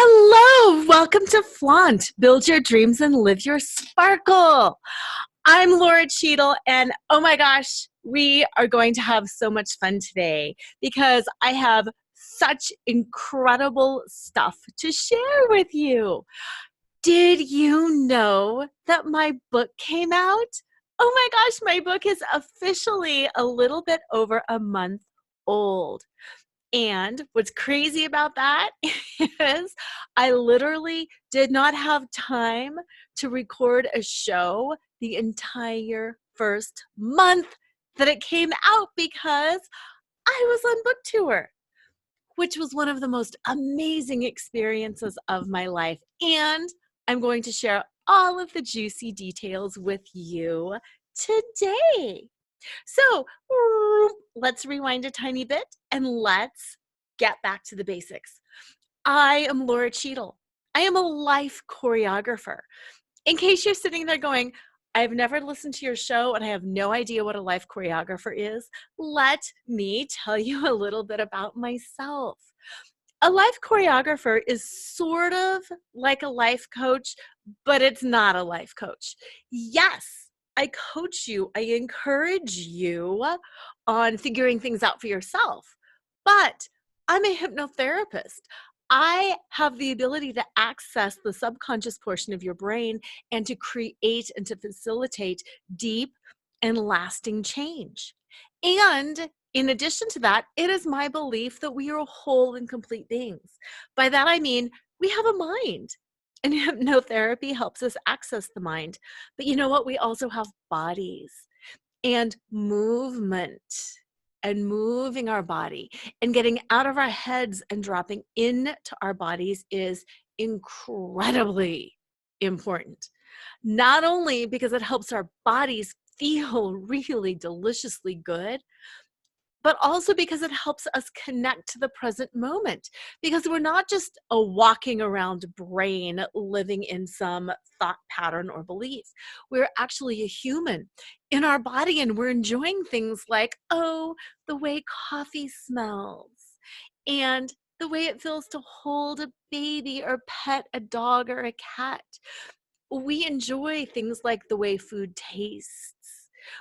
Hello, welcome to FLAUNT. Build your dreams and live your sparkle. I'm Lora Cheadle, and oh my gosh, we are going to have so much fun today because I have such incredible stuff to share with you. Did you know that my book came out? Oh my gosh, my book is officially a little bit over a month old. And what's crazy about that is I literally did not have time to record a show the entire first month that it came out because I was on book tour, which was one of the most amazing experiences of my life. And I'm going to share all of the juicy details with you today. So let's rewind a tiny bit and let's get back to the basics. I am Lora Cheadle. I am a life choreographer. In case you're sitting there going, I've never listened to your show and I have no idea what a life choreographer is, let me tell you a little bit about myself. A life choreographer is sort of like a life coach, but it's not a life coach. Yes, I coach you, I encourage you on figuring things out for yourself, but I'm a hypnotherapist. I have the ability to access the subconscious portion of your brain and to create and to facilitate deep and lasting change. And in addition to that, it is my belief that we are whole and complete beings. By that I mean we have a mind. And hypnotherapy helps us access the mind. But you know what? We also have bodies and movement and moving our body and getting out of our heads and dropping into our bodies is incredibly important. Not only because it helps our bodies feel really deliciously good, but also because it helps us connect to the present moment, because we're not just a walking around brain living in some thought pattern or belief. We're actually a human in our body, and we're enjoying things like, oh, the way coffee smells and the way it feels to hold a baby or pet a dog or a cat. We enjoy things like the way food tastes.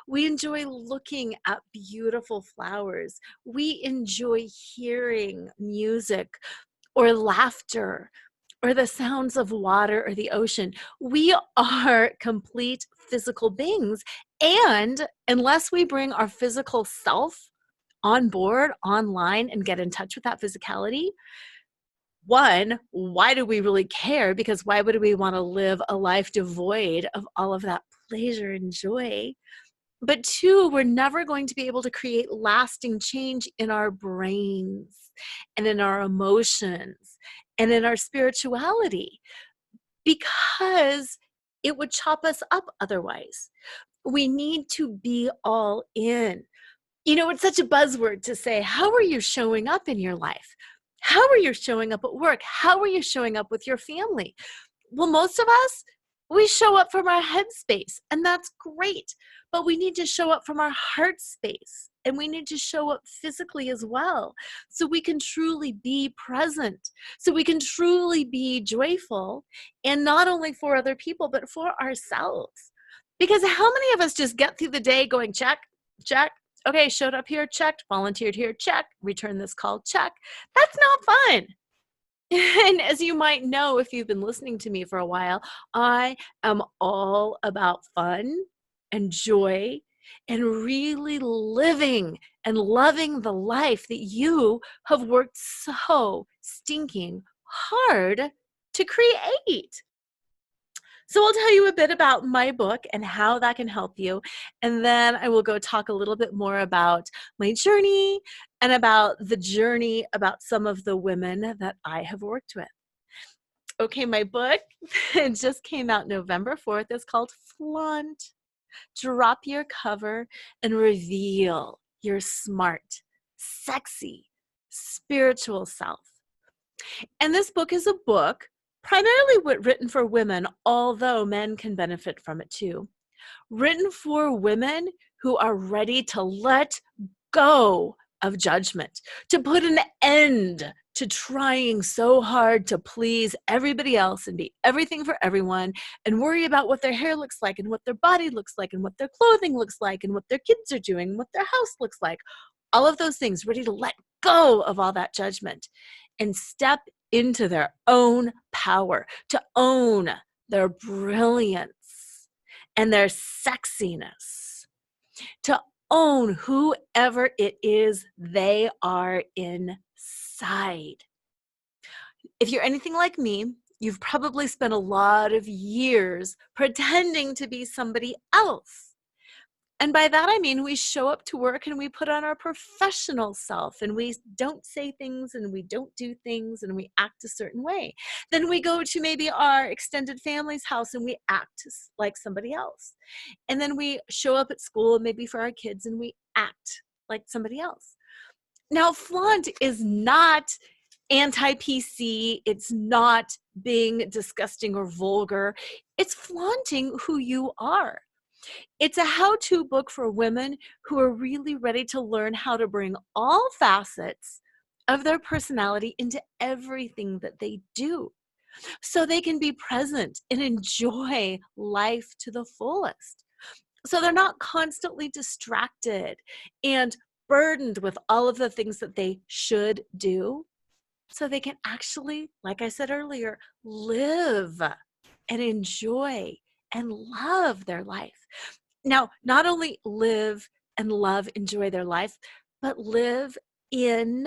We enjoy looking at beautiful flowers. We enjoy hearing music or laughter or the sounds of water or the ocean. We are complete physical beings. And unless we bring our physical self on board online and get in touch with that physicality, one, why do we really care? Because why would we want to live a life devoid of all of that pleasure and joy? But two, we're never going to be able to create lasting change in our brains and in our emotions and in our spirituality because it would chop us up otherwise. We need to be all in. You know, it's such a buzzword to say, how are you showing up in your life? How are you showing up at work? How are you showing up with your family? Well, most of us, we show up from our head space, and that's great. But we need to show up from our heart space, and we need to show up physically as well, so we can truly be present, so we can truly be joyful, and not only for other people, but for ourselves. Because how many of us just get through the day going, check, check, okay, showed up here, checked, volunteered here, check, return this call, check. That's not fun. And as you might know, if you've been listening to me for a while, I am all about fun and joy and really living and loving the life that you have worked so stinking hard to create. So I'll tell you a bit about my book and how that can help you. And then I will go talk a little bit more about my journey and about the journey about some of the women that I have worked with. Okay, my book, it just came out November 4th. It's called FLAUNT. Drop your cover and reveal your smart, sexy, spiritual self. And this book is a book primarily written for women, although men can benefit from it too. Written for women who are ready to let go of judgment, to put an end to trying so hard to please everybody else and be everything for everyone and worry about what their hair looks like and what their body looks like and what their clothing looks like and what their kids are doing and what their house looks like. All of those things, ready to let go of all that judgment and step into their own power, to own their brilliance and their sexiness, to own whoever it is they are inside. If you're anything like me, you've probably spent a lot of years pretending to be somebody else. And by that, I mean we show up to work and we put on our professional self and we don't say things and we don't do things and we act a certain way. Then we go to maybe our extended family's house and we act like somebody else. And then we show up at school maybe for our kids and we act like somebody else. Now, flaunt is not anti-PC. It's not being disgusting or vulgar. It's flaunting who you are. It's a how-to book for women who are really ready to learn how to bring all facets of their personality into everything that they do, so they can be present and enjoy life to the fullest. So they're not constantly distracted and burdened with all of the things that they should do, so they can actually, like I said earlier, live and enjoy and love their life. Now, not only live and love, enjoy their life, but live in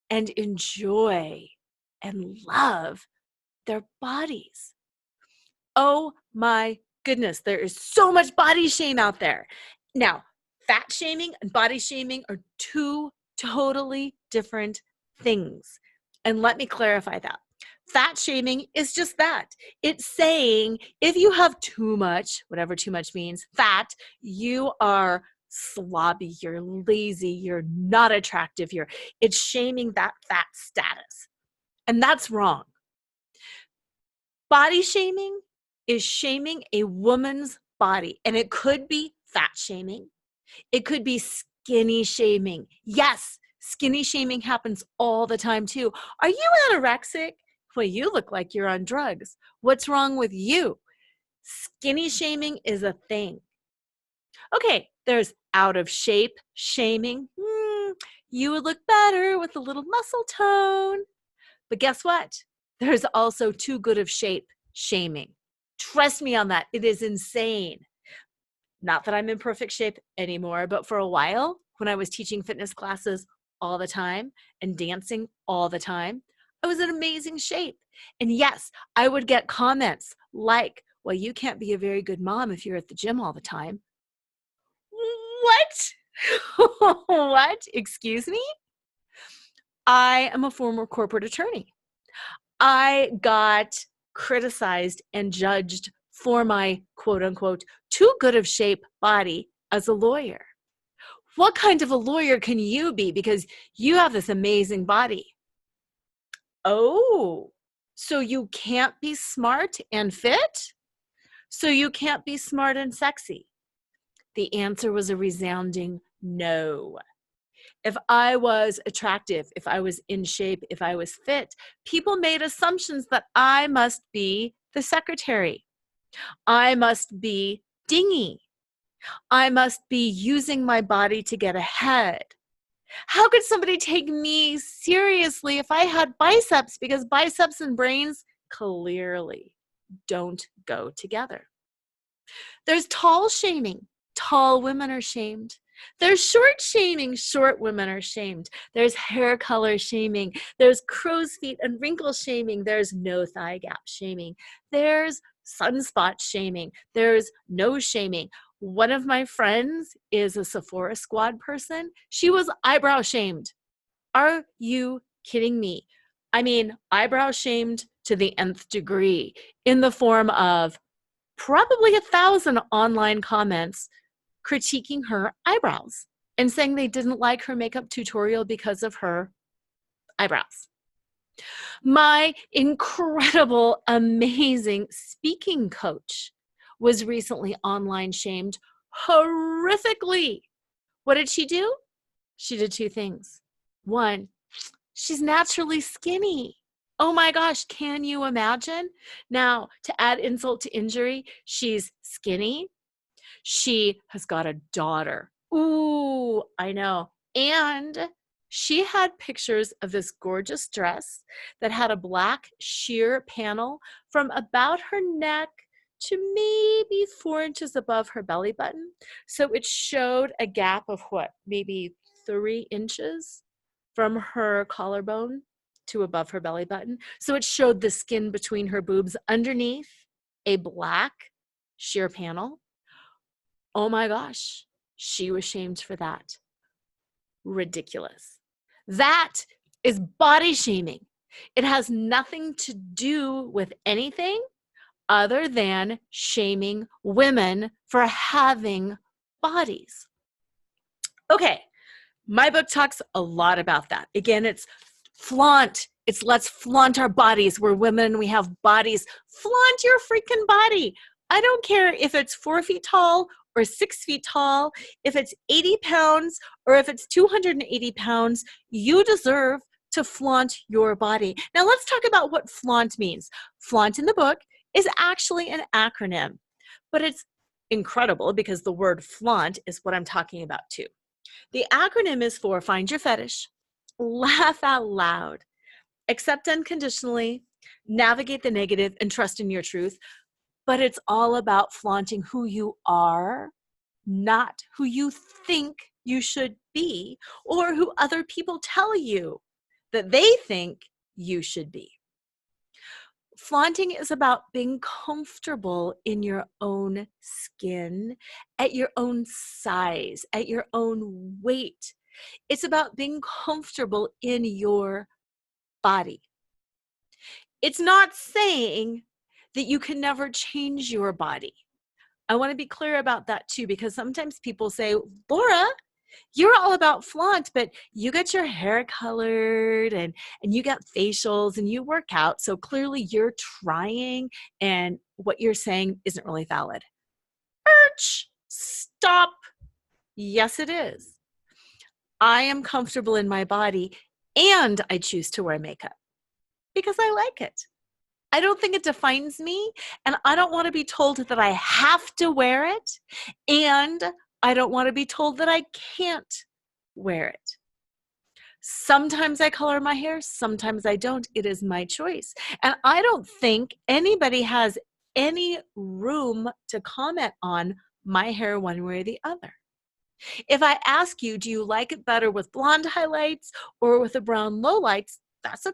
and enjoy and love their bodies. Oh my goodness, there is so much body shame out there. Now, fat shaming and body shaming are two totally different things. And let me clarify that. Fat shaming is just that. It's saying if you have too much, whatever too much means, fat, you are sloppy, you're lazy, you're not attractive, it's shaming that fat status. And that's wrong. Body shaming is shaming a woman's body, and it could be fat shaming. It could be skinny shaming. Yes, skinny shaming happens all the time too. Are you anorexic? Well, you look like you're on drugs. What's wrong with you? Skinny shaming is a thing. Okay, there's out of shape shaming. You would look better with a little muscle tone. But guess what? There's also too good of shape shaming. Trust me on that. It is insane. Not that I'm in perfect shape anymore, but for a while, when I was teaching fitness classes all the time and dancing all the time, I was in amazing shape. And yes, I would get comments like, well, you can't be a very good mom if you're at the gym all the time. What? What? Excuse me? I am a former corporate attorney. I got criticized and judged for my quote unquote too good of shape body as a lawyer. What kind of a lawyer can you be because you have this amazing body? Oh, so you can't be smart and fit? So you can't be smart and sexy? The answer was a resounding no. If I was attractive, if I was in shape, if I was fit, people made assumptions that I must be the secretary. I must be dingy. I must be using my body to get ahead. How could somebody take me seriously if I had biceps? Because biceps and brains clearly don't go together. There's tall shaming. Tall women are shamed. There's short shaming. Short women are shamed. There's hair color shaming. There's crow's feet and wrinkle shaming. There's no thigh gap shaming. There's sunspot shaming. There's nose shaming. One of my friends is a Sephora Squad person. She was eyebrow shamed. Are you kidding me? I mean, eyebrow shamed to the nth degree in the form of probably 1,000 online comments critiquing her eyebrows and saying they didn't like her makeup tutorial because of her eyebrows. My incredible, amazing speaking coach was recently online shamed horrifically. What did she do? She did two things. One, she's naturally skinny. Oh my gosh, can you imagine? Now, to add insult to injury, she's skinny. She has got a daughter. Ooh, I know. And she had pictures of this gorgeous dress that had a black sheer panel from about her neck to maybe 4 inches above her belly button. So it showed a gap of what, maybe 3 inches from her collarbone to above her belly button. So it showed the skin between her boobs underneath a black sheer panel. Oh my gosh, she was shamed for that. Ridiculous. That is body shaming. It has nothing to do with anything other than shaming women for having bodies. Okay, my book talks a lot about that. Again, it's flaunt. It's let's flaunt our bodies. We're women, we have bodies. Flaunt your freaking body. I don't care if it's 4 feet tall or 6 feet tall, if it's 80 pounds or if it's 280 pounds, you deserve to flaunt your body. Now let's talk about what flaunt means. Flaunt in the book is actually an acronym, but it's incredible because the word flaunt is what I'm talking about too. The acronym is for find your fetish, laugh out loud, accept unconditionally, navigate the negative, and trust in your truth. But it's all about flaunting who you are, not who you think you should be or who other people tell you that they think you should be. Flaunting is about being comfortable in your own skin, at your own size, at your own weight. It's about being comfortable in your body. It's not saying that you can never change your body. I want to be clear about that too, because sometimes people say, Laura, you're all about flaunt, but you get your hair colored and you get facials and you work out. So clearly you're trying and what you're saying isn't really valid. Stop. Yes, it is. I am comfortable in my body and I choose to wear makeup because I like it. I don't think it defines me, and I don't want to be told that I have to wear it, and I don't want to be told that I can't wear it. Sometimes I color my hair, sometimes I don't. It is my choice. And I don't think anybody has any room to comment on my hair one way or the other. If I ask you, do you like it better with blonde highlights or with the brown lowlights? That's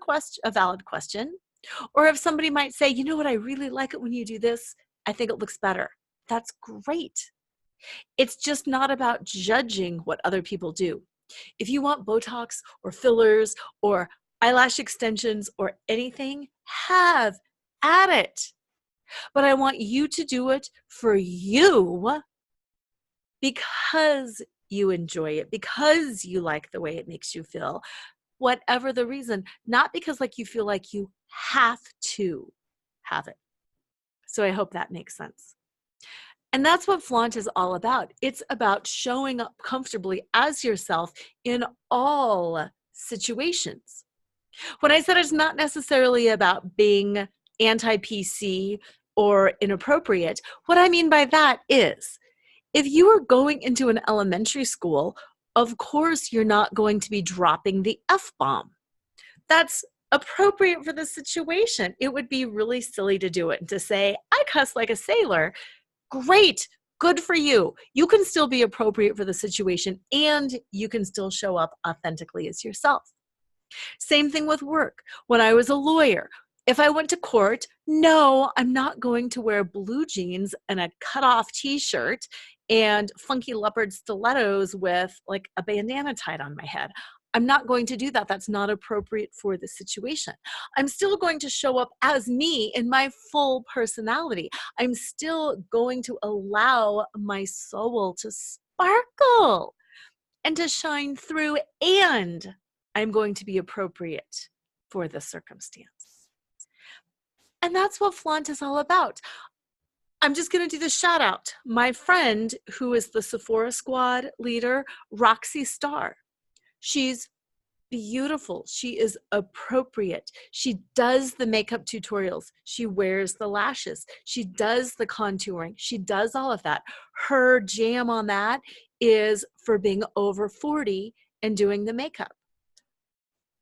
a valid question. Or if somebody might say, you know what, I really like it when you do this. I think it looks better. That's great. It's just not about judging what other people do. If you want Botox or fillers or eyelash extensions or anything, have at it. But I want you to do it for you because you enjoy it, because you like the way it makes you feel. Whatever the reason, not because like you feel like you have to have it. So I hope that makes sense. And that's what flaunt is all about. It's about showing up comfortably as yourself in all situations. When I said it's not necessarily about being anti-PC or inappropriate, what I mean by that is if you are going into an elementary school, of course you're not going to be dropping the F-bomb. That's appropriate for the situation. It would be really silly to do it and to say, I cuss like a sailor. Great, good for you. You can still be appropriate for the situation and you can still show up authentically as yourself. Same thing with work. When I was a lawyer, if I went to court, no, I'm not going to wear blue jeans and a cutoff t-shirt and funky leopard stilettos with like a bandana tied on my head. I'm not going to do that. That's not appropriate for the situation. I'm still going to show up as me in my full personality. I'm still going to allow my soul to sparkle and to shine through, and I'm going to be appropriate for the circumstance. And that's what flaunt is all about. I'm just going to do the shout out. My friend, who is the Sephora Squad leader, Roxy Starr, she's beautiful. She is appropriate. She does the makeup tutorials. She wears the lashes. She does the contouring. She does all of that. Her jam on that is for being over 40 and doing the makeup.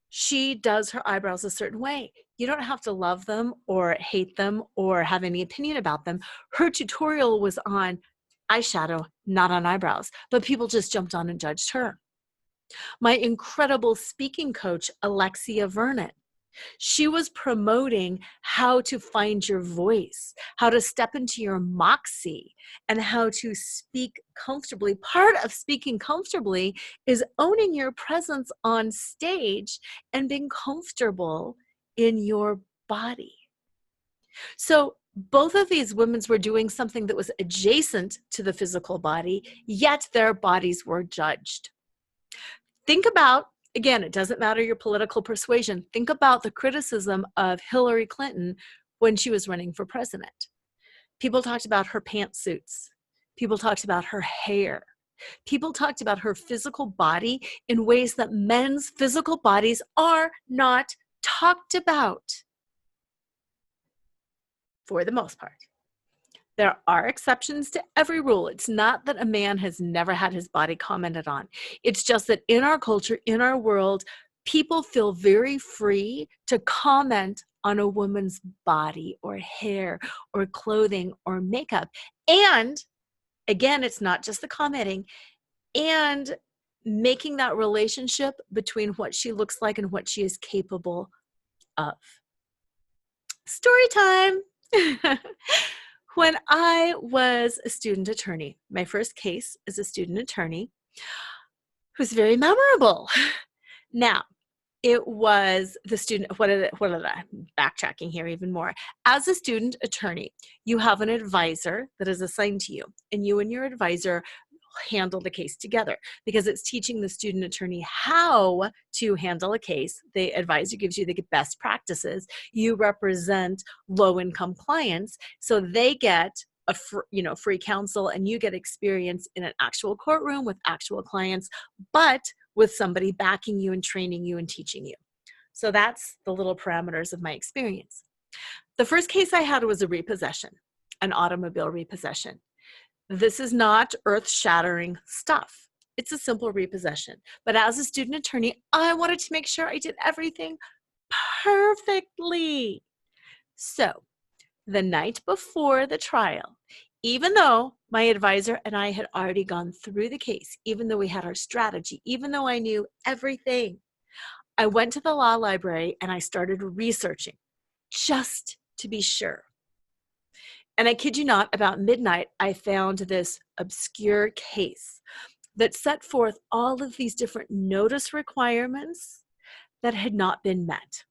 She does her eyebrows a certain way. You don't have to love them or hate them or have any opinion about them. Her tutorial was on eyeshadow, not on eyebrows, but people just jumped on and judged her. My incredible speaking coach, Alexia Vernon, she was promoting how to find your voice, how to step into your moxie, and how to speak comfortably. Part of speaking comfortably is owning your presence on stage and being comfortable in your body. So both of these women were doing something that was adjacent to the physical body, yet their bodies were judged. Think about, again, it doesn't matter your political persuasion. Think about the criticism of Hillary Clinton when she was running for president. People talked about her pantsuits. People talked about her hair. People talked about her physical body in ways that men's physical bodies are not talked about, for the most part. There are exceptions to every rule. It's not that a man has never had his body commented on. It's just that in our culture, in our world, people feel very free to comment on a woman's body or hair or clothing or makeup. And again, it's not just the commenting, and making that relationship between what she looks like and what she is capable of. Story time. When I was a student attorney, my first case as a student attorney was very memorable. Now, it was the student, what did I, backtracking here even more. As a student attorney, you have an advisor that is assigned to you, and you and your advisor handle the case together because it's teaching the student attorney how to handle a case. The advisor gives you the best practices. You represent low-income clients, so they get a free counsel, and you get experience in an actual courtroom with actual clients, but with somebody backing you and training you and teaching you. So that's the little parameters of my experience. The first case I had was a repossession, an automobile repossession. This is not earth-shattering stuff. It's a simple repossession. But as a student attorney, I wanted to make sure I did everything perfectly. So the night before the trial, even though my advisor and I had already gone through the case, even though we had our strategy, even though I knew everything, I went to the law library and I started researching just to be sure. And I kid you not, about midnight, I found this obscure case that set forth all of these different notice requirements that had not been met.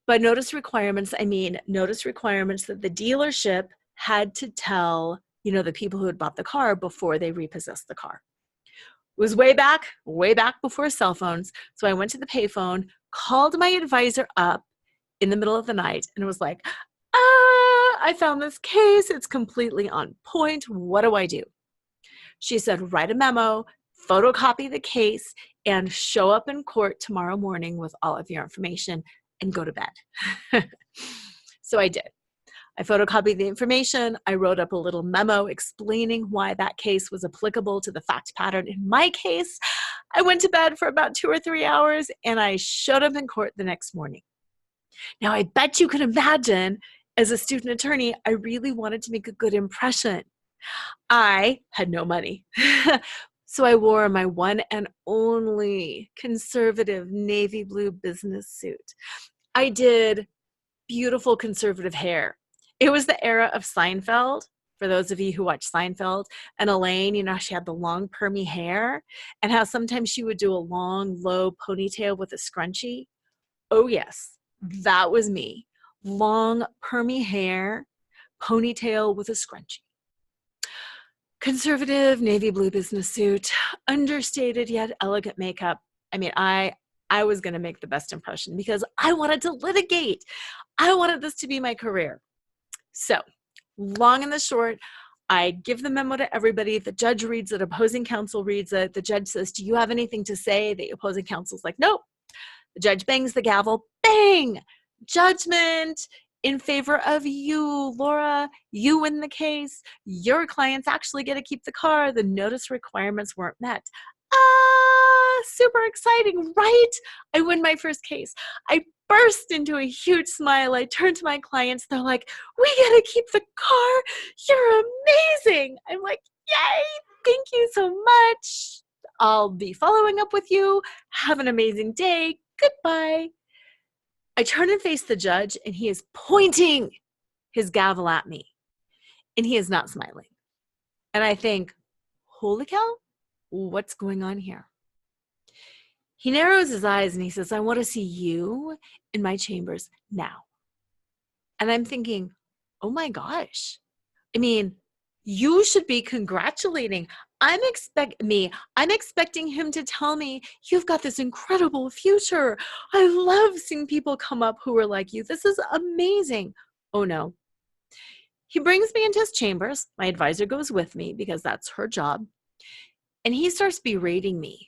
By notice requirements, I mean notice requirements that the dealership had to tell, the people who had bought the car before they repossessed the car. It was way back before cell phones. So I went to the payphone, called my advisor up in the middle of the night, and was like, I found this case. It's completely on point. What do I do? She said, write a memo, photocopy the case, and show up in court tomorrow morning with all of your information and go to bed. So I did. I photocopied the information. I wrote up a little memo explaining why that case was applicable to the fact pattern in my case. I went to bed for about 2 or 3 hours, and I showed up in court the next morning. Now, I bet you can imagine, as a student attorney, I really wanted to make a good impression. I had no money. So I wore my one and only conservative navy blue business suit. I did beautiful conservative hair. It was the era of Seinfeld. For those of you who watch Seinfeld, and Elaine, she had the long permy hair, and how sometimes she would do a long, low ponytail with a scrunchie. Oh yes, that was me. Long permy hair, ponytail with a scrunchie. Conservative navy blue business suit, understated yet elegant makeup. I mean, I was going to make the best impression because I wanted to litigate. I wanted this to be my career. So, long and the short, I give the memo to everybody. The judge reads it. Opposing counsel reads it. The judge says, do you have anything to say? The opposing counsel's like, nope. The judge bangs the gavel, bang! Judgment in favor of you, Laura. You win the case. Your clients actually get to keep the car. The notice requirements weren't met. Super exciting, right? I win my first case. I burst into a huge smile. I turn to my clients. They're like, we get to keep the car. You're amazing. I'm like, yay, thank you so much. I'll be following up with you. Have an amazing day. Goodbye. I turn and face the judge, and he is pointing his gavel at me, and he is not smiling. And I think, holy cow, what's going on here? He narrows his eyes and he says, I want to see you in my chambers now. And I'm thinking, oh my gosh. I mean, you should be congratulating. I'm expecting him to tell me, you've got this incredible future. I love seeing people come up who are like you. This is amazing. Oh no. He brings me into his chambers. My advisor goes with me because that's her job. And he starts berating me.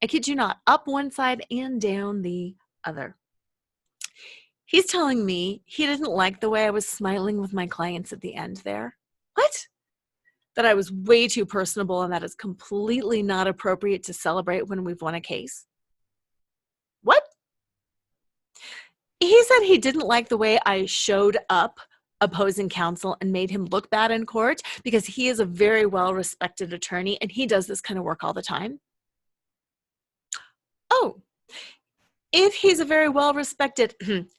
I kid you not, up one side and down the other. He's telling me he didn't like the way I was smiling with my clients at the end there. What? That I was way too personable and that it's completely not appropriate to celebrate when we've won a case. What? He said he didn't like the way I showed up opposing counsel and made him look bad in court because he is a very well-respected attorney and he does this kind of work all the time. Oh, if he's a very well-respected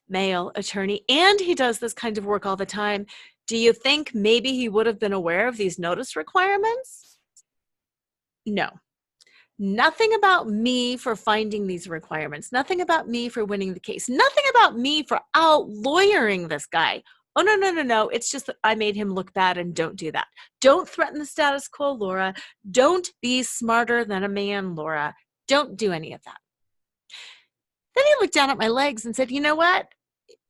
male attorney and he does this kind of work all the time, do you think maybe he would have been aware of these notice requirements? No. Nothing about me for finding these requirements. Nothing about me for winning the case. Nothing about me for out-lawyering this guy. Oh, no, no, no, no. It's just that I made him look bad and don't do that. Don't threaten the status quo, Laura. Don't be smarter than a man, Laura. Don't do any of that. Then he looked down at my legs and said, you know what?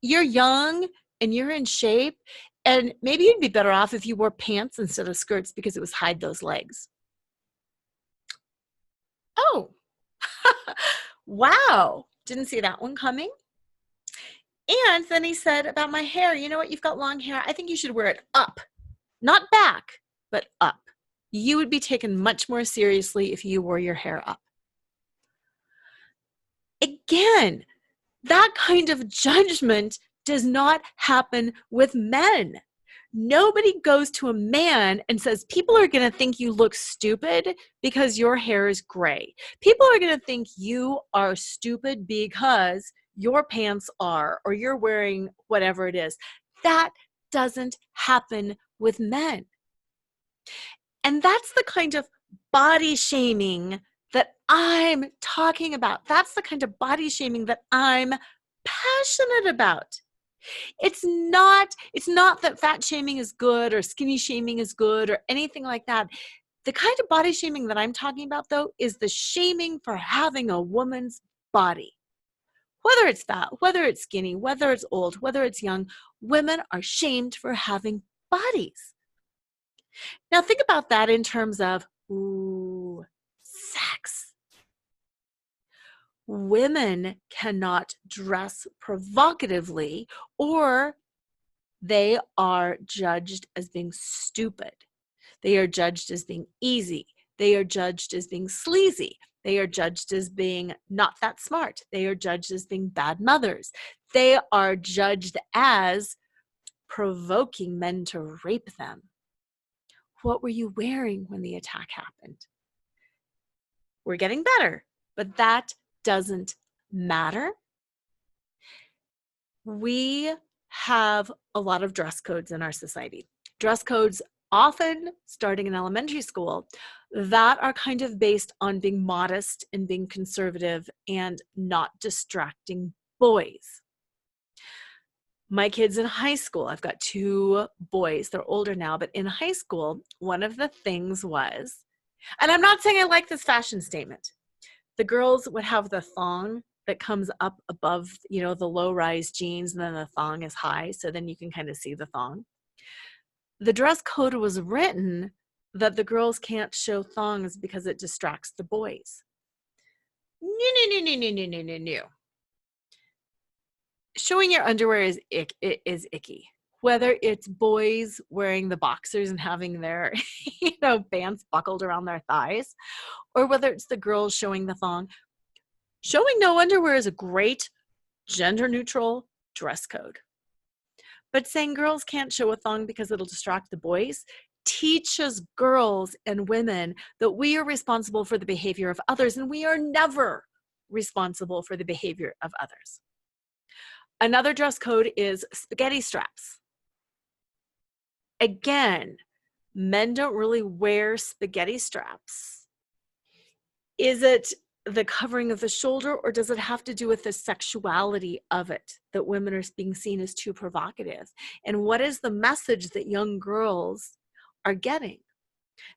You're young and you're in shape, and maybe you'd be better off if you wore pants instead of skirts because it was hide those legs. Oh, wow. Didn't see that one coming. And then he said about my hair, you know what? You've got long hair. I think you should wear it up, not back, but up. You would be taken much more seriously if you wore your hair up. Again, that kind of judgment does not happen with men. Nobody goes to a man and says, people are going to think you look stupid because your hair is gray. People are going to think you are stupid because your pants are, or you're wearing whatever it is. That doesn't happen with men. And that's the kind of body shaming that I'm talking about. That's the kind of body shaming that I'm passionate about. It's not that fat shaming is good or skinny shaming is good or anything like that. The kind of body shaming that I'm talking about, though, is the shaming for having a woman's body. Whether it's fat, whether it's skinny, whether it's old, whether it's young, women are shamed for having bodies. Now think about that in terms of, sex. Women cannot dress provocatively, or they are judged as being stupid. They are judged as being easy. They are judged as being sleazy. They are judged as being not that smart. They are judged as being bad mothers. They are judged as provoking men to rape them. What were you wearing when the attack happened? We're getting better, but that doesn't matter. We have a lot of dress codes in our society. Dress codes often starting in elementary school that are kind of based on being modest and being conservative and not distracting boys. My kids in high school, I've got 2 boys, they're older now, but in high school, one of the things was, and I'm not saying I like this fashion statement, the girls would have the thong that comes up above, the low-rise jeans, and then the thong is high, so then you can kind of see the thong. The dress code was written that the girls can't show thongs because it distracts the boys. No. showing your underwear is icky. Whether it's boys wearing the boxers and having their bands buckled around their thighs, or whether it's the girls showing the thong, showing no underwear is a great gender-neutral dress code. But saying girls can't show a thong because it'll distract the boys teaches girls and women that we are responsible for the behavior of others, and we are never responsible for the behavior of others. Another dress code is spaghetti straps. Again, men don't really wear spaghetti straps. Is it the covering of the shoulder, or does it have to do with the sexuality of it, that women are being seen as too provocative? And what is the message that young girls are getting?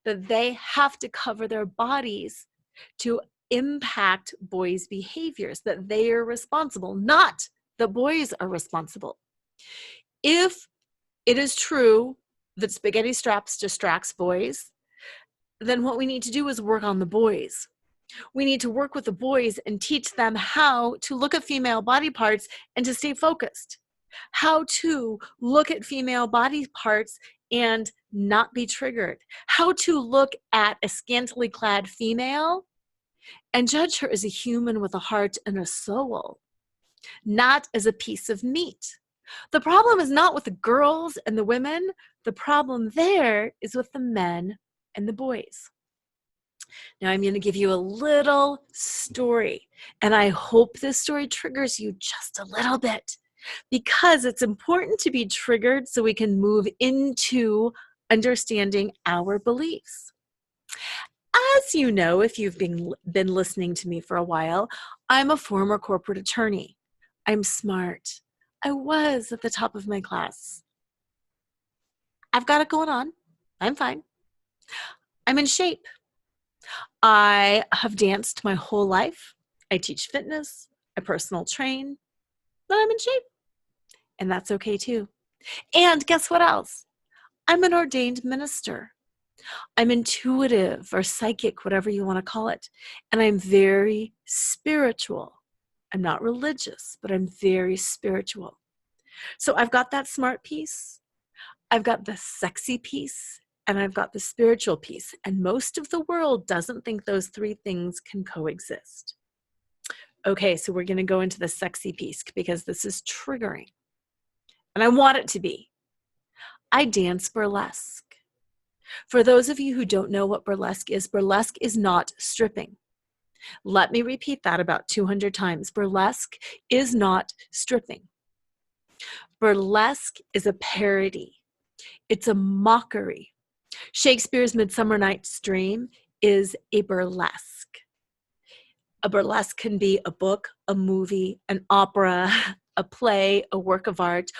That they have to cover their bodies to impact boys' behaviors, that they are responsible, not the boys are responsible. If it is true that spaghetti straps distracts boys, then what we need to do is work on the boys. We need to work with the boys and teach them how to look at female body parts and to stay focused. How to look at female body parts and not be triggered. How to look at a scantily clad female and judge her as a human with a heart and a soul, not as a piece of meat. The problem is not with the girls and the women. The problem there is with the men and the boys. Now I'm going to give you a little story, and I hope this story triggers you just a little bit, because it's important to be triggered so we can move into understanding our beliefs. As you know, if you've been listening to me for a while, I'm a former corporate attorney. I'm smart. I was at the top of my class. I've got it going on. I'm fine. I'm in shape. I have danced my whole life. I teach fitness. I personal train. But I'm in shape. And that's okay too. And guess what else? I'm an ordained minister. I'm intuitive or psychic, whatever you want to call it. And I'm very spiritual. I'm not religious, but I'm very spiritual. So I've got that smart piece. I've got the sexy piece. And I've got the spiritual piece. And most of the world doesn't think those three things can coexist. Okay, so we're going to go into the sexy piece because this is triggering. And I want it to be. I dance burlesque. For those of you who don't know what burlesque is not stripping. Let me repeat that about 200 times. Burlesque is not stripping. Burlesque is a parody. It's a mockery. Shakespeare's Midsummer Night's Dream is a burlesque. A burlesque can be a book, a movie, an opera, a play, a work of art,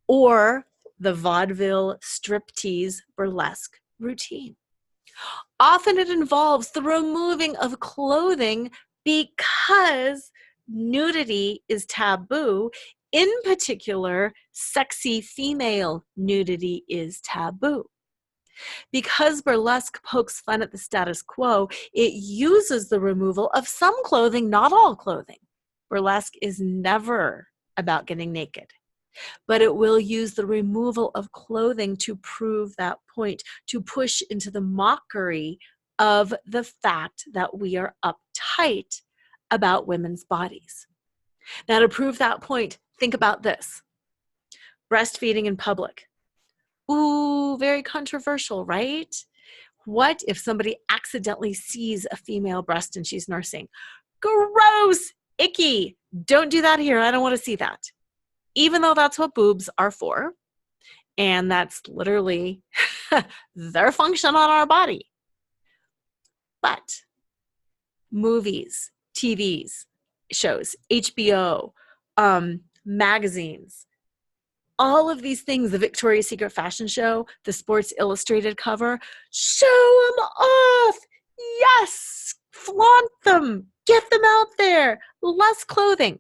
or the vaudeville striptease burlesque routine. Often it involves the removing of clothing because nudity is taboo. In particular, sexy female nudity is taboo. Because burlesque pokes fun at the status quo, it uses the removal of some clothing, not all clothing. Burlesque is never about getting naked, but it will use the removal of clothing to prove that point, to push into the mockery of the fact that we are uptight about women's bodies. Now, to prove that point, think about this. Breastfeeding in public. Ooh, very controversial, right? What if somebody accidentally sees a female breast and she's nursing? Gross, icky. Don't do that here. I don't want to see that. Even though that's what boobs are for, and that's literally their function on our body. But movies, TVs, shows, HBO, magazines, all of these things, the Victoria's Secret fashion show, the Sports Illustrated cover, show them off. Yes, flaunt them, get them out there, less clothing.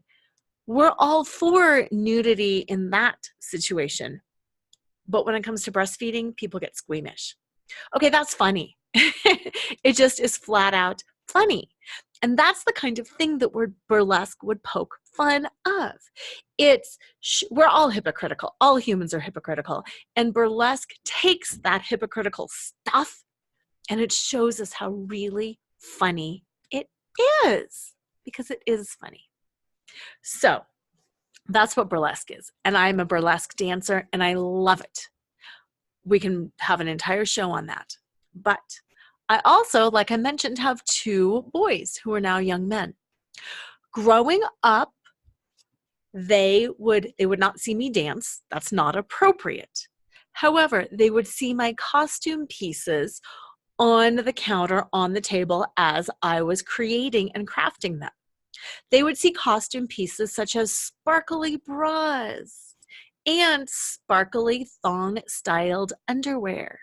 We're all for nudity in that situation. But when it comes to breastfeeding, people get squeamish. Okay, that's funny. It just is flat out funny. And that's the kind of thing that burlesque would poke fun of. We're all hypocritical. All humans are hypocritical. And burlesque takes that hypocritical stuff and it shows us how really funny it is, because it is funny. So that's what burlesque is. And I'm a burlesque dancer and I love it. We can have an entire show on that. But I also, like I mentioned, have 2 boys who are now young men. Growing up, they would not see me dance. That's not appropriate. However, they would see my costume pieces on the counter, on the table, as I was creating and crafting them. They would see costume pieces such as sparkly bras and sparkly thong-styled underwear,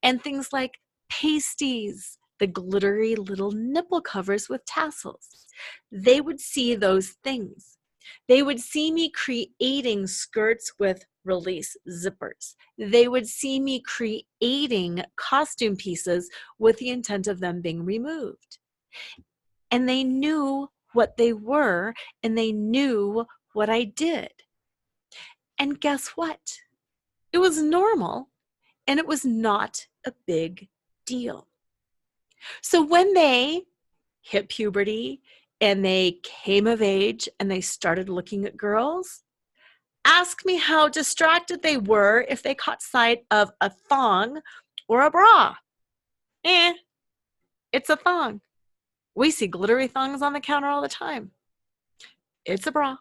and things like pasties, the glittery little nipple covers with tassels. They would see those things. They would see me creating skirts with release zippers. They would see me creating costume pieces with the intent of them being removed. And they knew what they were, and they knew what I did. And guess what? It was normal, and it was not a big deal. So when they hit puberty and they came of age and they started looking at girls, ask me how distracted they were if they caught sight of a thong or a bra. It's a thong. We see glittery thongs on the counter all the time. It's a bra.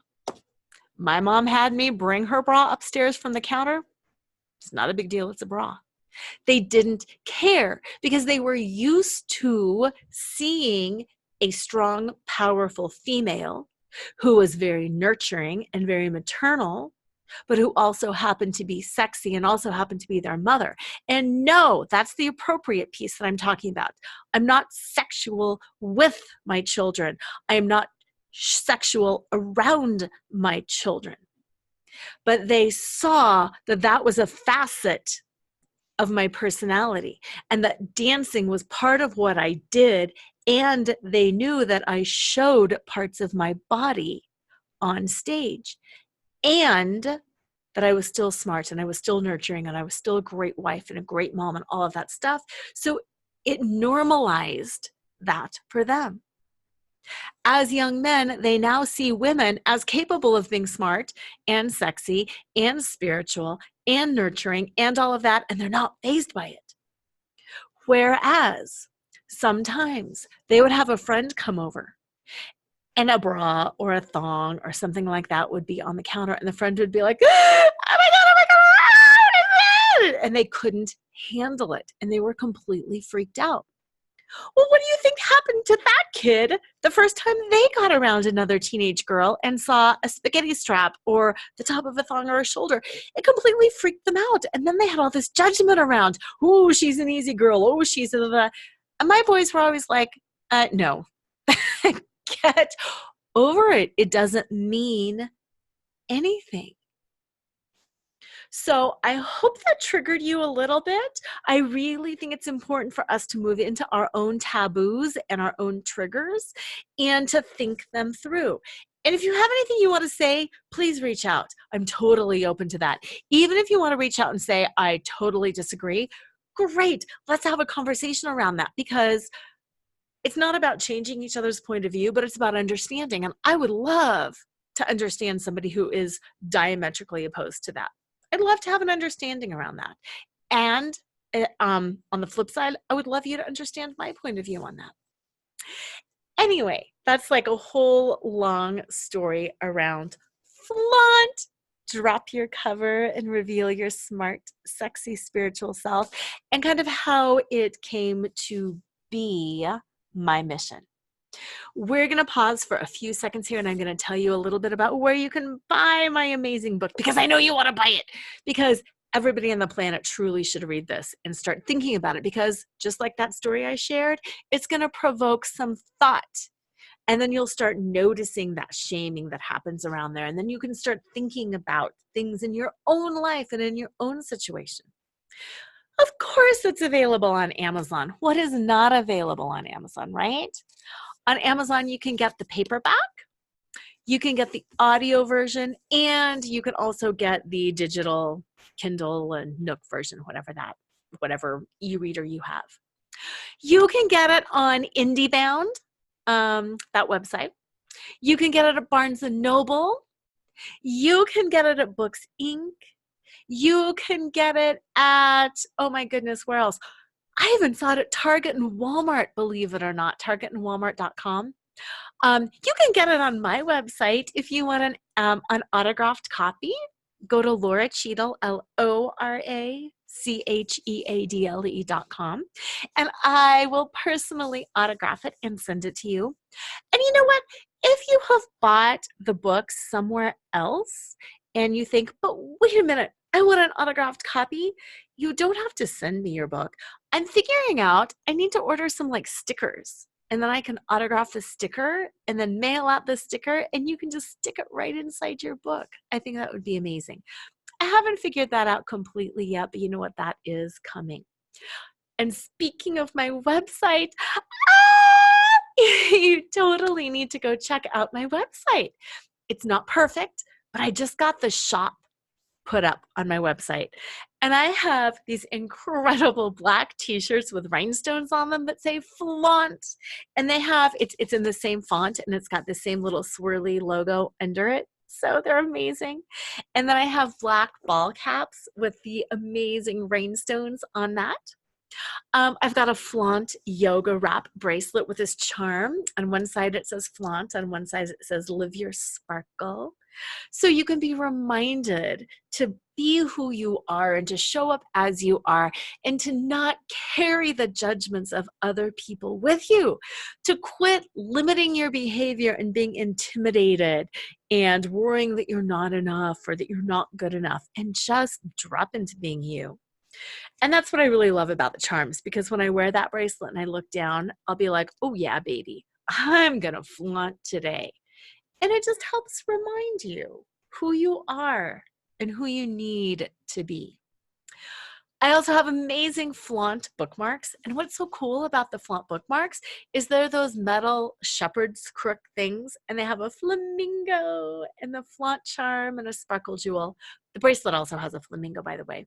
My mom had me bring her bra upstairs from the counter. It's not a big deal. It's a bra. They didn't care because they were used to seeing a strong, powerful female who was very nurturing and very maternal, but who also happened to be sexy and also happened to be their mother. And no, that's the appropriate piece that I'm talking about. I'm not sexual with my children. I am not sexual around my children. But they saw that that was a facet of my personality and that dancing was part of what I did. And they knew that I showed parts of my body on stage, and that I was still smart and I was still nurturing and I was still a great wife and a great mom and all of that stuff. So it normalized that for them. As young men, they now see women as capable of being smart and sexy and spiritual and nurturing and all of that, and they're not fazed by it. Whereas sometimes they would have a friend come over and a bra or a thong or something like that would be on the counter, and the friend would be like, oh my God, what is it? And they couldn't handle it, and they were completely freaked out. Well, what do you think happened to that kid the first time they got around another teenage girl and saw a spaghetti strap or the top of a thong or a shoulder? It completely freaked them out. And then they had all this judgment around, oh, she's an easy girl. Oh, she's a... And my boys were always like, no, get over it. It doesn't mean anything. So I hope that triggered you a little bit. I really think it's important for us to move into our own taboos and our own triggers and to think them through. And if you have anything you want to say, please reach out. I'm totally open to that. Even if you want to reach out and say, I totally disagree, great. Let's have a conversation around that, because it's not about changing each other's point of view, but it's about understanding. And I would love to understand somebody who is diametrically opposed to that. I'd love to have an understanding around that. And on the flip side, I would love you to understand my point of view on that. Anyway, that's like a whole long story around flaunt. Drop your cover and reveal your smart, sexy, spiritual self, and kind of how it came to be my mission. We're going to pause for a few seconds here, and I'm going to tell you a little bit about where you can buy my amazing book, because I know you want to buy it, because everybody on the planet truly should read this and start thinking about it, because just like that story I shared, it's going to provoke some thought. And then you'll start noticing that shaming that happens around there. And then you can start thinking about things in your own life and in your own situation. Of course, it's available on Amazon. What is not available on Amazon, right? On Amazon, you can get the paperback. You can get the audio version, and you can also get the digital Kindle and Nook version, whatever e-reader you have. You can get it on IndieBound, that website. You can get it at Barnes & Noble. You can get it at Books Inc. You can get it at, oh my goodness, where else? I even saw it at Target and Walmart, believe it or not, targetandwalmart.com. You can get it on my website if you want an autographed copy. Go to Lora Cheadle, LoraCheadle.com, and I will personally autograph it and send it to you. And you know what? If you have bought the book somewhere else and you think, but wait a minute, I want an autographed copy, you don't have to send me your book. I'm figuring out I need to order some like stickers, and then I can autograph the sticker and then mail out the sticker, and you can just stick it right inside your book. I think that would be amazing. I haven't figured that out completely yet, but you know what? That is coming. And speaking of my website, you totally need to go check out my website. It's not perfect, but I just got the shop put up on my website. And I have these incredible black t-shirts with rhinestones on them that say FLAUNT. And they have, it's in the same font, and it's got the same little swirly logo under it. So they're amazing. And then I have black ball caps with the amazing rhinestones on that. I've got a FLAUNT yoga wrap bracelet with this charm. On one side it says FLAUNT, on one side it says live your sparkle. So you can be reminded to be who you are and to show up as you are, and to not carry the judgments of other people with you, to quit limiting your behavior and being intimidated and worrying that you're not enough or that you're not good enough, and just drop into being you. And that's what I really love about the charms, because when I wear that bracelet and I look down, I'll be like, oh yeah, baby, I'm gonna flaunt today. And it just helps remind you who you are and who you need to be. I also have amazing FLAUNT bookmarks. And what's so cool about the FLAUNT bookmarks is they're those metal shepherd's crook things, and they have a flamingo and the FLAUNT charm and a sparkle jewel. The bracelet also has a flamingo, by the way.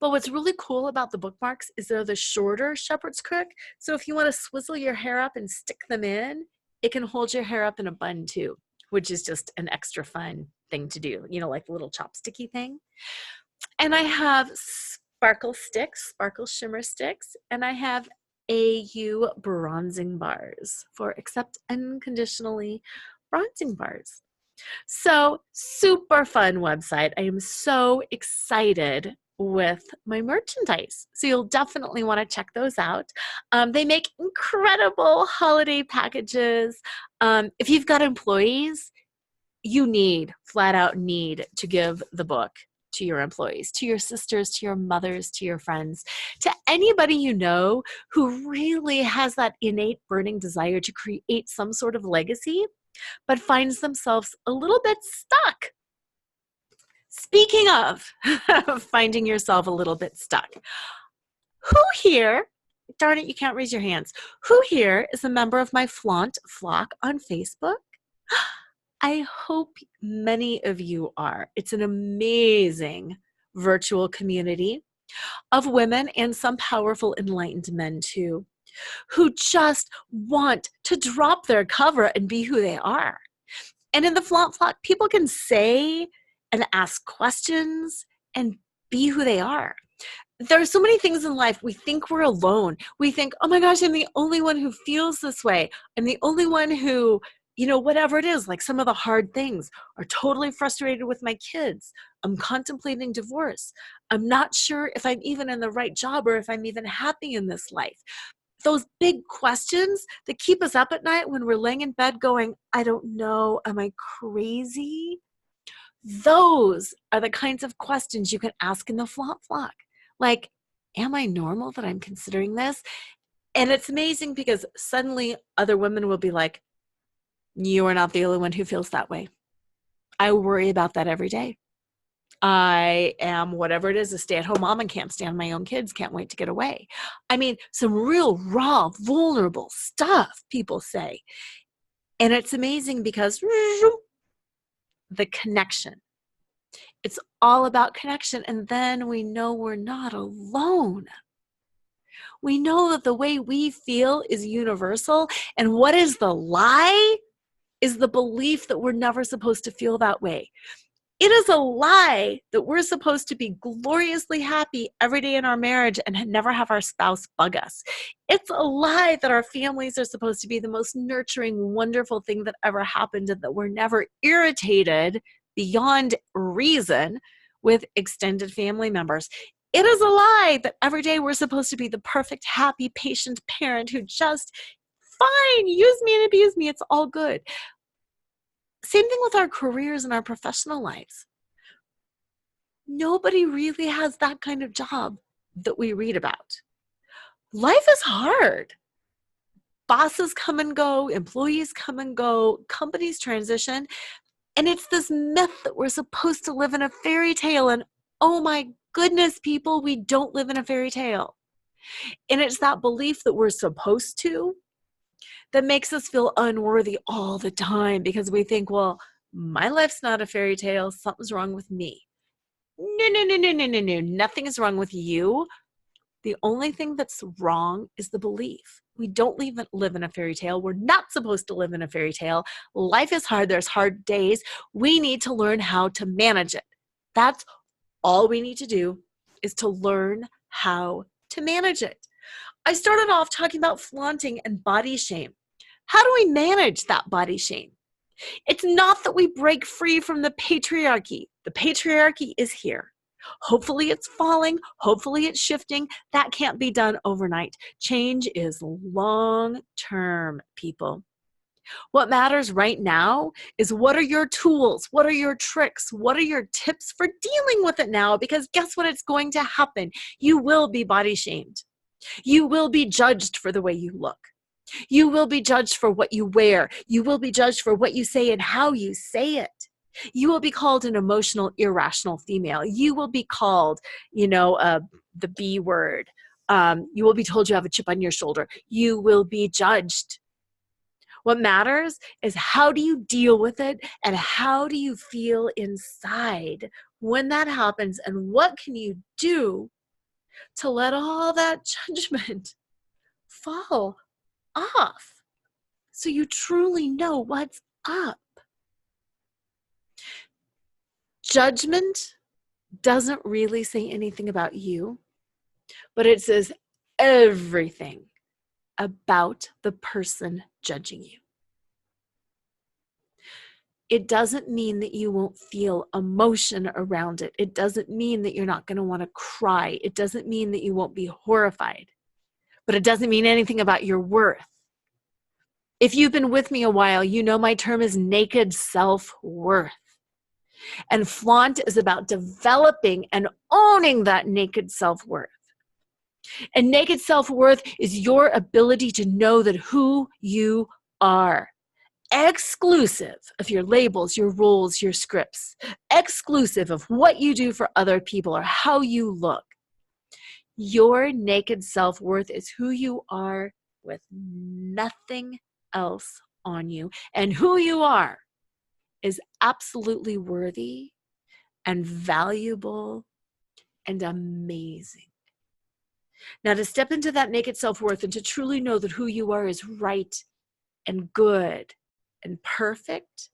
But what's really cool about the bookmarks is they're the shorter shepherd's crook. So if you want to swizzle your hair up and stick them in, it can hold your hair up in a bun too, which is just an extra fun thing to do, you know, like a little chopsticky thing. And I have sparkle sticks, sparkle shimmer sticks, and I have AU bronzing bars for accept unconditionally bronzing bars. So super fun website. I am so excited with my merchandise. So you'll definitely want to check those out. They make incredible holiday packages. If you've got employees, you flat out need to give the book to your employees, to your sisters, to your mothers, to your friends, to anybody you know who really has that innate burning desire to create some sort of legacy, but finds themselves a little bit stuck. Speaking of finding yourself a little bit stuck, who here, darn it, you can't raise your hands, who here is a member of my FLAUNT flock on Facebook? I hope many of you are. It's an amazing virtual community of women, and some powerful enlightened men too, who just want to drop their cover and be who they are. And in the FLAUNT flock, people can say and ask questions and be who they are. There are so many things in life. We think we're alone. We think, oh my gosh, I'm the only one who feels this way. I'm the only one who, you know, whatever it is, like some of the hard things, are totally frustrated with my kids. I'm contemplating divorce. I'm not sure if I'm even in the right job or if I'm even happy in this life. Those big questions that keep us up at night when we're laying in bed going, I don't know, am I crazy? Those are the kinds of questions you can ask in the FLAUNT flock. Like, am I normal that I'm considering this? And it's amazing because suddenly other women will be like, you are not the only one who feels that way. I worry about that every day. I am whatever it is, a stay-at-home mom and can't stand my own kids, can't wait to get away. I mean, some real raw, vulnerable stuff people say. And it's amazing because the connection. It's all about connection. And then we know we're not alone. We know that the way we feel is universal. And what is the lie? Is the belief that we're never supposed to feel that way. It is a lie that we're supposed to be gloriously happy every day in our marriage and never have our spouse bug us. It's a lie that our families are supposed to be the most nurturing, wonderful thing that ever happened and that we're never irritated beyond reason with extended family members. It is a lie that every day we're supposed to be the perfect, happy, patient parent who just, fine, use me and abuse me, it's all good. Same thing with our careers and our professional lives. Nobody really has that kind of job that we read about. Life is hard. Bosses come and go, employees come and go, companies transition, and it's this myth that we're supposed to live in a fairy tale, and oh my goodness, people, we don't live in a fairy tale. And it's that belief that we're supposed to that makes us feel unworthy all the time because we think, well, my life's not a fairy tale, something's wrong with me. No. Nothing is wrong with you. The only thing that's wrong is the belief. We don't live in a fairy tale. We're not supposed to live in a fairy tale. Life is hard. There's hard days. We need to learn how to manage it. That's all we need to do, is to learn how to manage it. I started off talking about flaunting and body shame. How do we manage that body shame? It's not that we break free from the patriarchy. The patriarchy is here. Hopefully it's falling. Hopefully it's shifting. That can't be done overnight. Change is long-term, people. What matters right now is, what are your tools? What are your tricks? What are your tips for dealing with it now? Because guess what? It's going to happen. You will be body shamed. You will be judged for the way you look. You will be judged for what you wear. You will be judged for what you say and how you say it. You will be called an emotional, irrational female. You will be called, the B word. You will be told you have a chip on your shoulder. You will be judged. What matters is, how do you deal with it and how do you feel inside when that happens, and what can you do to let all that judgment fall off so you truly know what's up. Judgment doesn't really say anything about you, but it says everything about the person judging you. It doesn't mean that you won't feel emotion around it. It doesn't mean that you're not going to want to cry. It doesn't mean that you won't be horrified. But it doesn't mean anything about your worth. If you've been with me a while, you know my term is naked self-worth. And flaunt is about developing and owning that naked self-worth. And naked self-worth is your ability to know that who you are, exclusive of your labels, your roles, your scripts, exclusive of what you do for other people or how you look. Your naked self-worth is who you are with nothing else on you. And who you are is absolutely worthy and valuable and amazing. Now, to step into that naked self-worth and to truly know that who you are is right and good and perfect,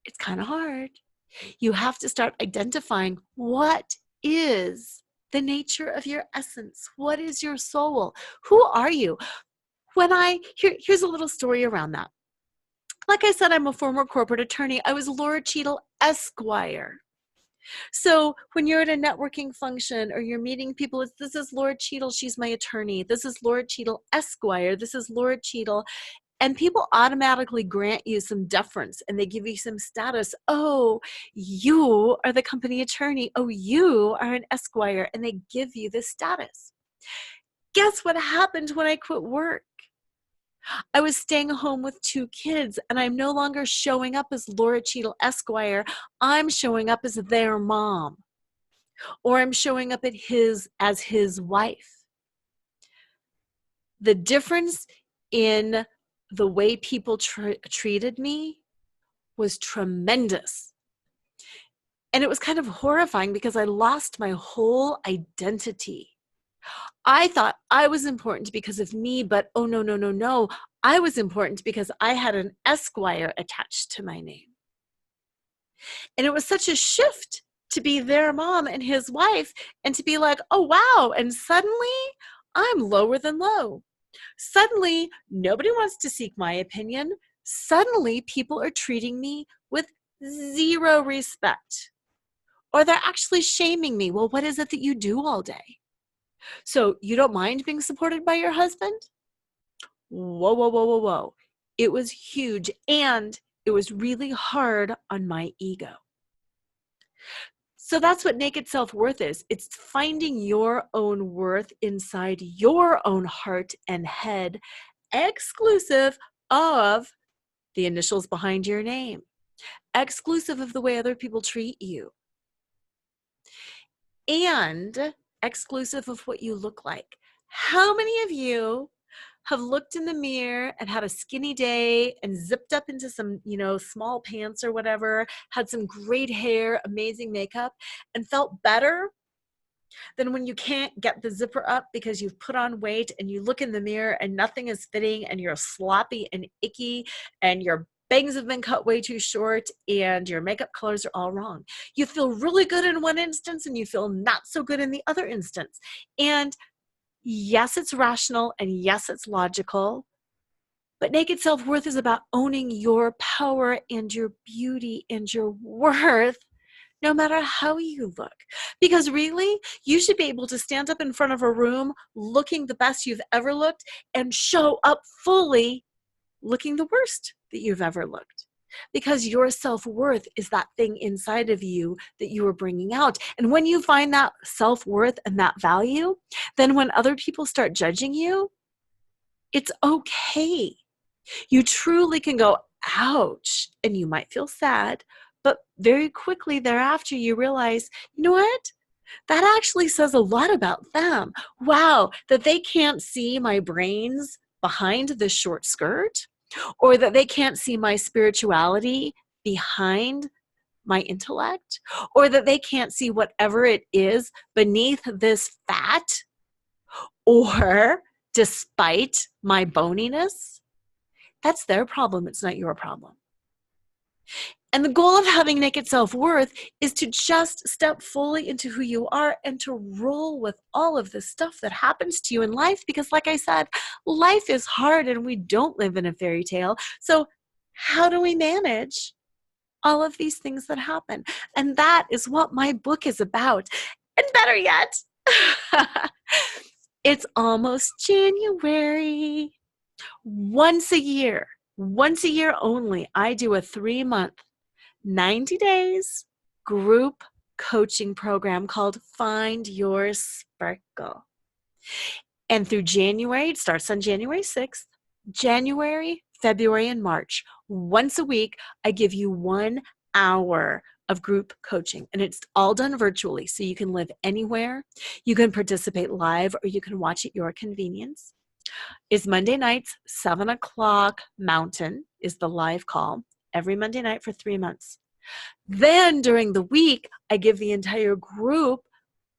it's kind of hard. You have to start identifying, what is the nature of your essence? What is your soul? Who are you? Here's a little story around that. Like I said, I'm a former corporate attorney. I was Lora Cheadle, Esquire. So when you're at a networking function or you're meeting people, this is Lora Cheadle, she's my attorney. This is Lora Cheadle, Esquire. This is Lora Cheadle. And people automatically grant you some deference and they give you some status. Oh, you are the company attorney. Oh, you are an Esquire. And they give you this status. Guess what happened when I quit work? I was staying home with 2 kids, and I'm no longer showing up as Lora Cheadle, Esquire. I'm showing up as their mom, or I'm showing up as his wife. The difference in the way people treated me was tremendous. And it was kind of horrifying because I lost my whole identity. I thought I was important because of me, but oh, no, no, no, no. I was important because I had an Esquire attached to my name. And it was such a shift to be their mom and his wife and to be like, oh, wow. And suddenly I'm lower than low. Suddenly nobody wants to seek my opinion. Suddenly people are treating me with zero respect. Or they're actually shaming me. Well, what is it that you do all day? So you don't mind being supported by your husband? Whoa, whoa, whoa, whoa, whoa. It was huge, and it was really hard on my ego. So that's what naked self-worth is. It's finding your own worth inside your own heart and head, exclusive of the initials behind your name, exclusive of the way other people treat you, and exclusive of what you look like. How many of you have looked in the mirror and had a skinny day and zipped up into some, small pants or whatever, had some great hair, amazing makeup, and felt better than when you can't get the zipper up because you've put on weight and you look in the mirror and nothing is fitting and you're sloppy and icky and your bangs have been cut way too short and your makeup colors are all wrong. You feel really good in one instance and you feel not so good in the other instance. And yes, it's rational and yes, it's logical, but naked self-worth is about owning your power and your beauty and your worth no matter how you look. Because really, you should be able to stand up in front of a room looking the best you've ever looked and show up fully looking the worst that you've ever looked. Because your self-worth is that thing inside of you that you are bringing out. And when you find that self-worth and that value, then when other people start judging you, it's okay. You truly can go, ouch, and you might feel sad, but very quickly thereafter you realize, you know what? That actually says a lot about them. Wow, that they can't see my brains behind this short skirt, or that they can't see my spirituality behind my intellect, or that they can't see whatever it is beneath this fat, or despite my boniness. That's their problem. It's not your problem. And the goal of having naked self-worth is to just step fully into who you are and to roll with all of the stuff that happens to you in life. Because like I said, life is hard and we don't live in a fairy tale. So how do we manage all of these things that happen? And that is what my book is about. And better yet, it's almost January. Once a year only, I do a 3-month 90 days group coaching program called Find Your Sparkle. And through January, it starts on January 6th, January, February, and March. Once a week, I give you 1 hour of group coaching, and it's all done virtually. So you can live anywhere, you can participate live, or you can watch at your convenience. It's Monday nights, 7 o'clock Mountain is the live call every Monday night for 3 months. Then during the week, I give the entire group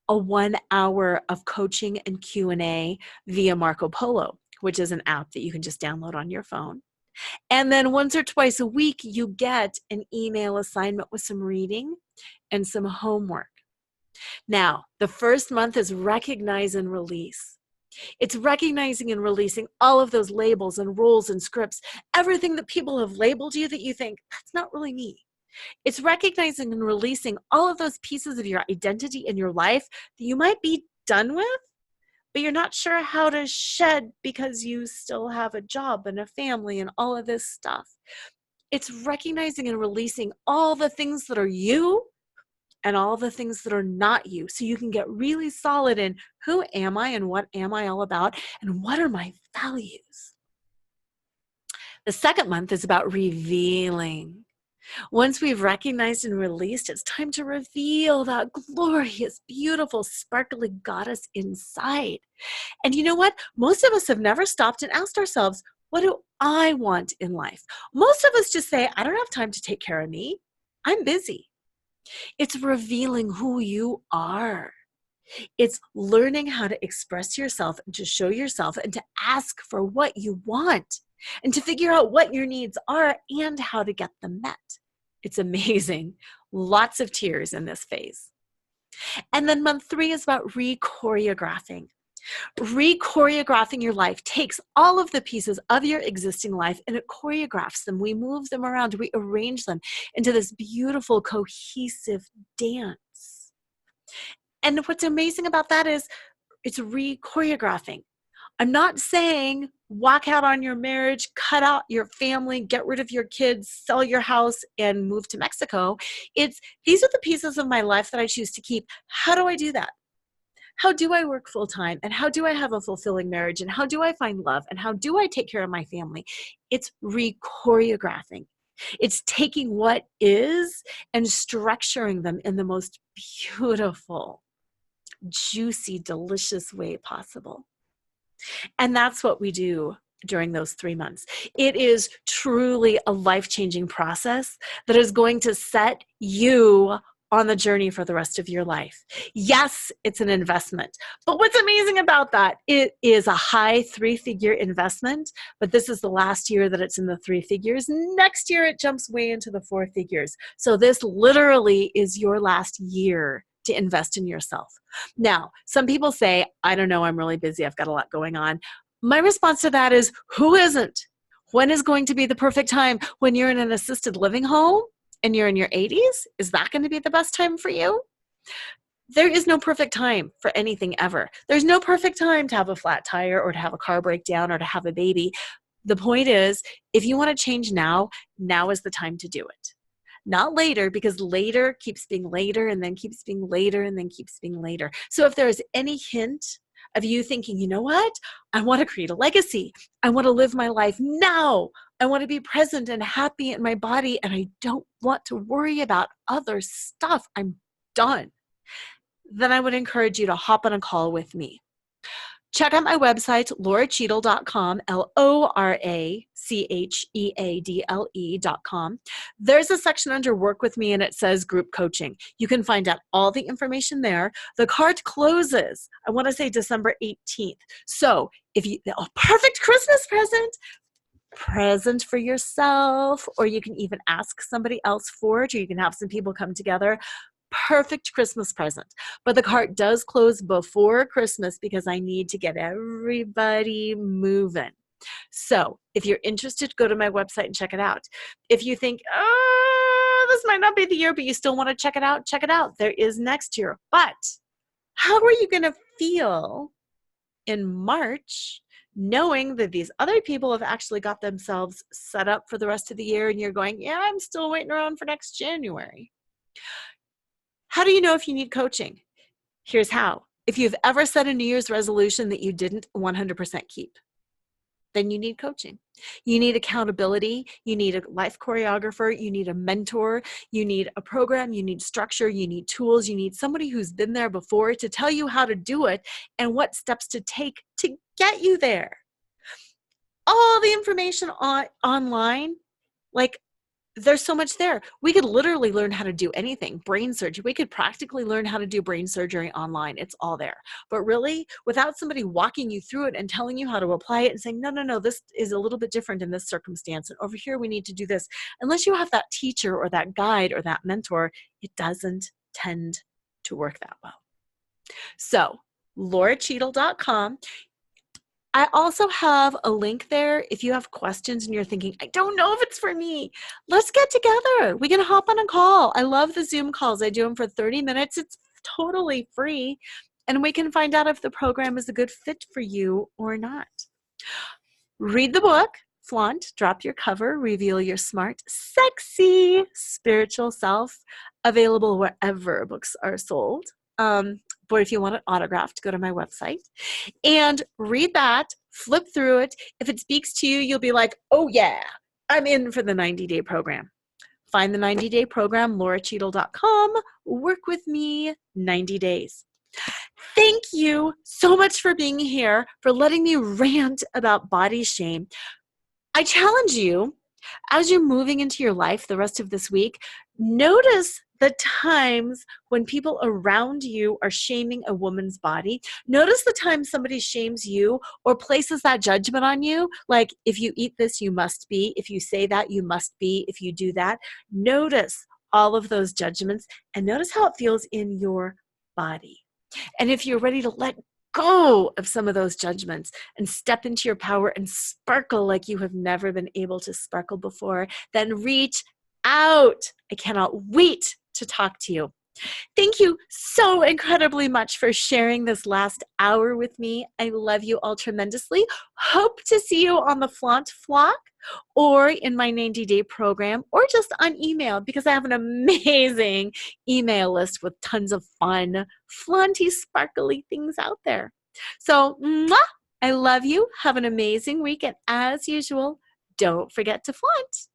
a 1 hour of coaching and Q&A via Marco Polo, which is an app that you can just download on your phone. And then once or twice a week, you get an email assignment with some reading and some homework. Now, the first month is recognize and release. It's recognizing and releasing all of those labels and roles and scripts, everything that people have labeled you that you think, that's not really me. It's recognizing and releasing all of those pieces of your identity in your life that you might be done with, but you're not sure how to shed because you still have a job and a family and all of this stuff. It's recognizing and releasing all the things that are you and all the things that are not you, so you can get really solid in who am I and what am I all about and what are my values. The second month is about revealing. Once we've recognized and released, it's time to reveal that glorious, beautiful, sparkly goddess inside. And you know what? Most of us have never stopped and asked ourselves, what do I want in life? Most of us just say, I don't have time to take care of me. I'm busy. It's revealing who you are. It's learning how to express yourself and to show yourself and to ask for what you want and to figure out what your needs are and how to get them met. It's amazing. Lots of tears in this phase. And then month 3 is about re-choreographing. Re-choreographing your life takes all of the pieces of your existing life and it choreographs them. We move them around, we arrange them into this beautiful, cohesive dance. And what's amazing about that is it's re-choreographing. I'm not saying walk out on your marriage, cut out your family, get rid of your kids, sell your house, and move to Mexico. It's these are the pieces of my life that I choose to keep. How do I do that? How do I work full time? And how do I have a fulfilling marriage? And how do I find love? And how do I take care of my family? It's re-choreographing. It's taking what is and structuring them in the most beautiful, juicy, delicious way possible. And that's what we do during those 3 months. It is truly a life-changing process that is going to set you on the journey for the rest of your life. Yes, it's an investment. But what's amazing about that, it is a high 3-figure investment, but this is the last year that it's in the 3 figures. Next year, it jumps way into the 4 figures. So this literally is your last year to invest in yourself. Now, some people say, I don't know, I'm really busy, I've got a lot going on. My response to that is, who isn't? When is going to be the perfect time? When you're in an assisted living home and you're in your 80s? Is that going to be the best time for you? There is no perfect time for anything ever. There's no perfect time to have a flat tire or to have a car breakdown or to have a baby. The point is, if you want to change now, now is the time to do it. Not later, because later keeps being later and then keeps being later and then keeps being later. So if there is any hint of you thinking, you know what? I want to create a legacy. I want to live my life now. I want to be present and happy in my body, and I don't want to worry about other stuff. I'm done. Then I would encourage you to hop on a call with me. Check out my website, loracheadle.com, LORACHEADLE.com. There's a section under Work With Me and it says Group Coaching. You can find out all the information there. The card closes, I want to say December 18th. So if you, perfect Christmas present for yourself, or you can even ask somebody else for it, or you can have some people come together. Perfect Christmas present. But the cart does close before Christmas because I need to get everybody moving. So if you're interested, go to my website and check it out. If you think, oh, this might not be the year, but you still want to check it out, check it out. There is next year. But how are you going to feel in March knowing that these other people have actually got themselves set up for the rest of the year and you're going, yeah, I'm still waiting around for next January? How do you know if you need coaching? Here's how. If you've ever set a New Year's resolution that you didn't 100% keep, then you need coaching. You need accountability. You need a life choreographer. You need a mentor. You need a program. You need structure. You need tools. You need somebody who's been there before to tell you how to do it and what steps to take to get you there. All the information online, like, there's so much there. We could literally learn how to do anything. Brain surgery. We could practically learn how to do brain surgery online. It's all there. But really, without somebody walking you through it and telling you how to apply it and saying, no, this is a little bit different in this circumstance. And over here, we need to do this. Unless you have that teacher or that guide or that mentor, it doesn't tend to work that well. So, LoraCheadle.com. I also have a link there if you have questions and you're thinking, I don't know if it's for me. Let's get together. We can hop on a call. I love the Zoom calls. I do them for 30 minutes. It's totally free. And we can find out if the program is a good fit for you or not. Read the book, Flaunt, Drop Your Cover, Reveal Your Smart, Sexy Spiritual Self, available wherever books are sold. But if you want it autographed, go to my website and read that, flip through it. If it speaks to you, you'll be like, oh yeah, I'm in for the 90-day program. Find the 90-day program, LoraCheadle.com. Work with me 90 days. Thank you so much for being here, for letting me rant about body shame. I challenge you, as you're moving into your life the rest of this week, notice the times when people around you are shaming a woman's body. Notice the time somebody shames you or places that judgment on you, like if you eat this, you must be, if you say that, you must be, if you do that. Notice all of those judgments and notice how it feels in your body. And if you're ready to let go of some of those judgments and step into your power and sparkle like you have never been able to sparkle before, then reach out. I cannot wait to talk to you. Thank you so incredibly much for sharing this last hour with me. I love you all tremendously. Hope to see you on the Flaunt Flock or in my 90-day program or just on email because I have an amazing email list with tons of fun, flaunty, sparkly things out there. So, mwah, I love you. Have an amazing week. And as usual, don't forget to flaunt.